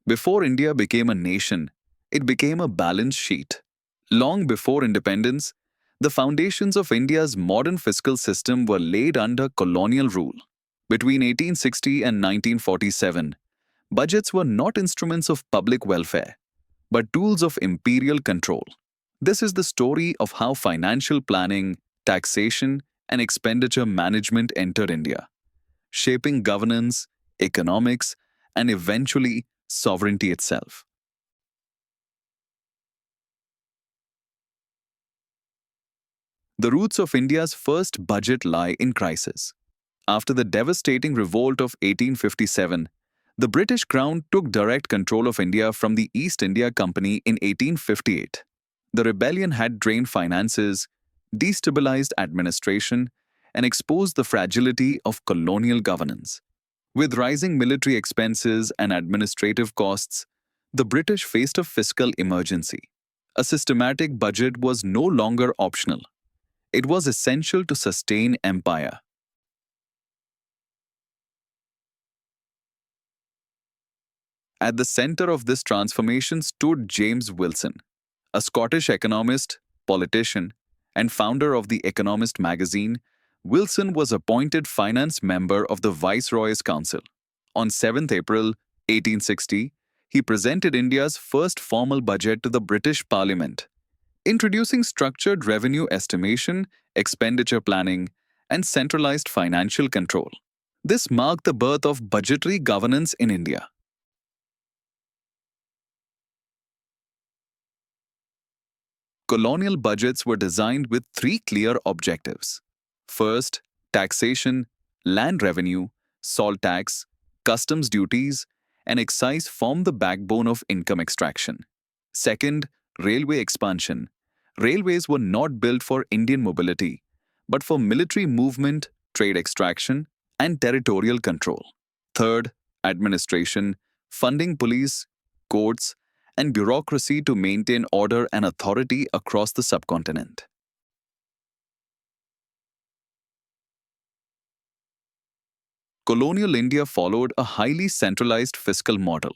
Before India became a nation, it became a balance sheet. Long before independence, the foundations of India's modern fiscal system were laid under colonial rule. Between 1860 and 1947, budgets were not instruments of public welfare, but tools of imperial control. This is the story of how financial planning, taxation, and expenditure management entered India, shaping governance, economics, and eventually sovereignty itself. The roots of India's first budget lie in crisis. After the devastating revolt of 1857, the British Crown took direct control of India from the East India Company in 1858. The rebellion had drained finances, destabilized administration, and exposed the fragility of colonial governance. With rising military expenses and administrative costs, the British faced a fiscal emergency. A systematic budget was no longer optional. It was essential to sustain empire. At the center of this transformation stood James Wilson, a Scottish economist, politician, and founder of The Economist magazine. Wilson was appointed finance member of the Viceroy's Council. On 7th April 1860, he presented India's first formal budget to the British Parliament, introducing structured revenue estimation, expenditure planning, and centralized financial control. This marked the birth of budgetary governance in India. Colonial budgets were designed with three clear objectives. First, taxation, land revenue, salt tax, customs duties, and excise formed the backbone of income extraction. Second, railway expansion. Railways were not built for Indian mobility, but for military movement, trade extraction, and territorial control. Third, administration, funding police, courts, and bureaucracy to maintain order and authority across the subcontinent. Colonial India followed a highly centralized fiscal model.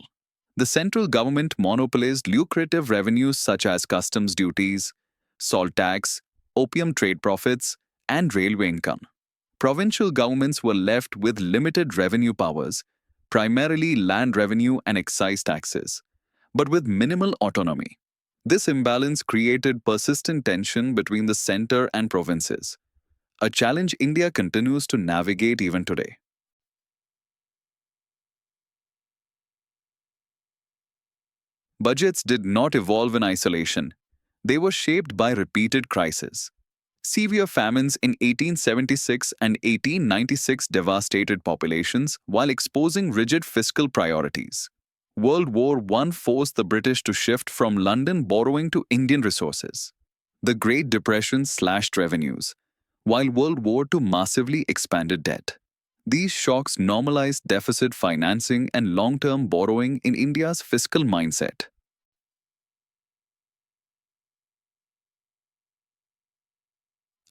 The central government monopolized lucrative revenues such as customs duties, salt tax, opium trade profits, and railway income. Provincial governments were left with limited revenue powers, primarily land revenue and excise taxes, but with minimal autonomy. This imbalance created persistent tension between the center and provinces, a challenge India continues to navigate even today. Budgets did not evolve in isolation. They were shaped by repeated crises. Severe famines in 1876 and 1896 devastated populations while exposing rigid fiscal priorities. World War I forced the British to shift from London borrowing to Indian resources. The Great Depression slashed revenues, while World War II massively expanded debt. These shocks normalized deficit financing and long-term borrowing in India's fiscal mindset.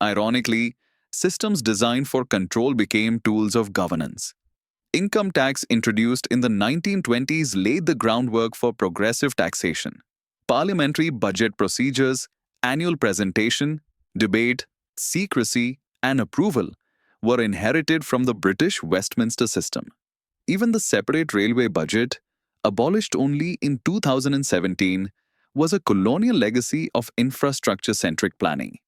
Ironically, systems designed for control became tools of governance. Income tax introduced in the 1920s laid the groundwork for progressive taxation. Parliamentary budget procedures, annual presentation, debate, secrecy, and approval were inherited from the British Westminster system. Even the separate railway budget, abolished only in 2017, was a colonial legacy of infrastructure-centric planning.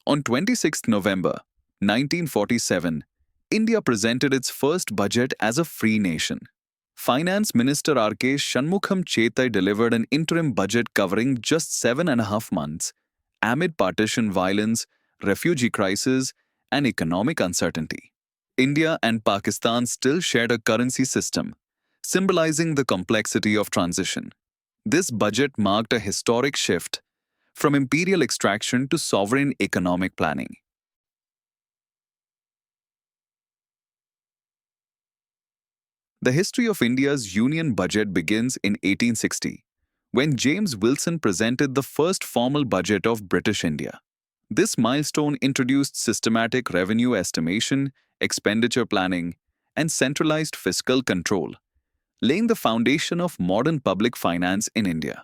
On 26 November 1947, India presented its first budget as a free nation. Finance Minister R.K. Shanmugham Chetai delivered an interim budget covering just 7.5 months amid partition violence, refugee crisis, and economic uncertainty. India and Pakistan still shared a currency system, symbolizing the complexity of transition. This budget marked a historic shift from imperial extraction to sovereign economic planning. The history of India's union budget begins in 1860, when James Wilson presented the first formal budget of British India. This milestone introduced systematic revenue estimation, expenditure planning, and centralized fiscal control, laying the foundation of modern public finance in India.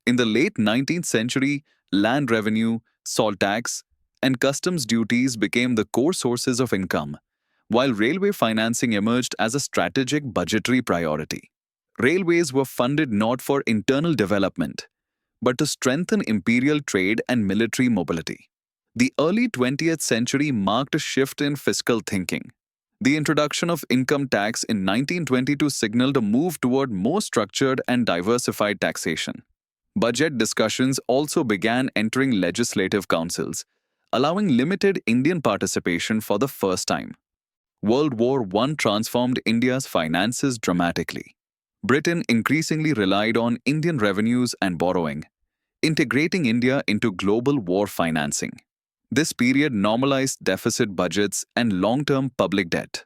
In the late 19th century, land revenue, salt tax, and customs duties became the core sources of income, while railway financing emerged as a strategic budgetary priority. Railways were funded not for internal development, but to strengthen imperial trade and military mobility. The early 20th century marked a shift in fiscal thinking. The introduction of income tax in 1922 signaled a move toward more structured and diversified taxation. Budget discussions also began entering legislative councils, allowing limited Indian participation for the first time. World War I transformed India's finances dramatically. Britain increasingly relied on Indian revenues and borrowing, integrating India into global war financing. This period normalized deficit budgets and long-term public debt.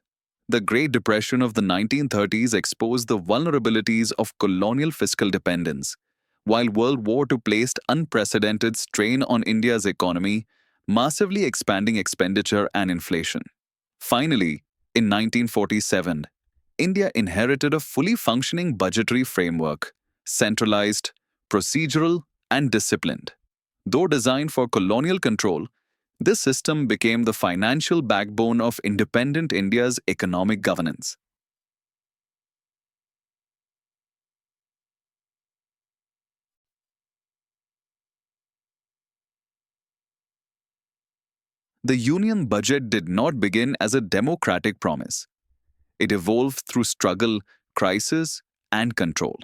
The Great Depression of the 1930s exposed the vulnerabilities of colonial fiscal dependence, while World War II placed unprecedented strain on India's economy, massively expanding expenditure and inflation. Finally, in 1947, India inherited a fully functioning budgetary framework, centralized, procedural, and disciplined. Though designed for colonial control, this system became the financial backbone of independent India's economic governance. The Union budget did not begin as a democratic promise. It evolved through struggle, crisis, and control.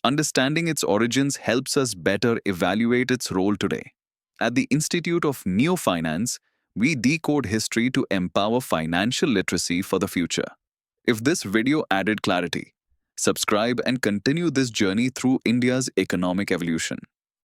Understanding its origins helps us better evaluate its role today. At the Institute of Neo-Finance, we decode history to empower financial literacy for the future. If this video added clarity, subscribe and continue this journey through India's economic evolution.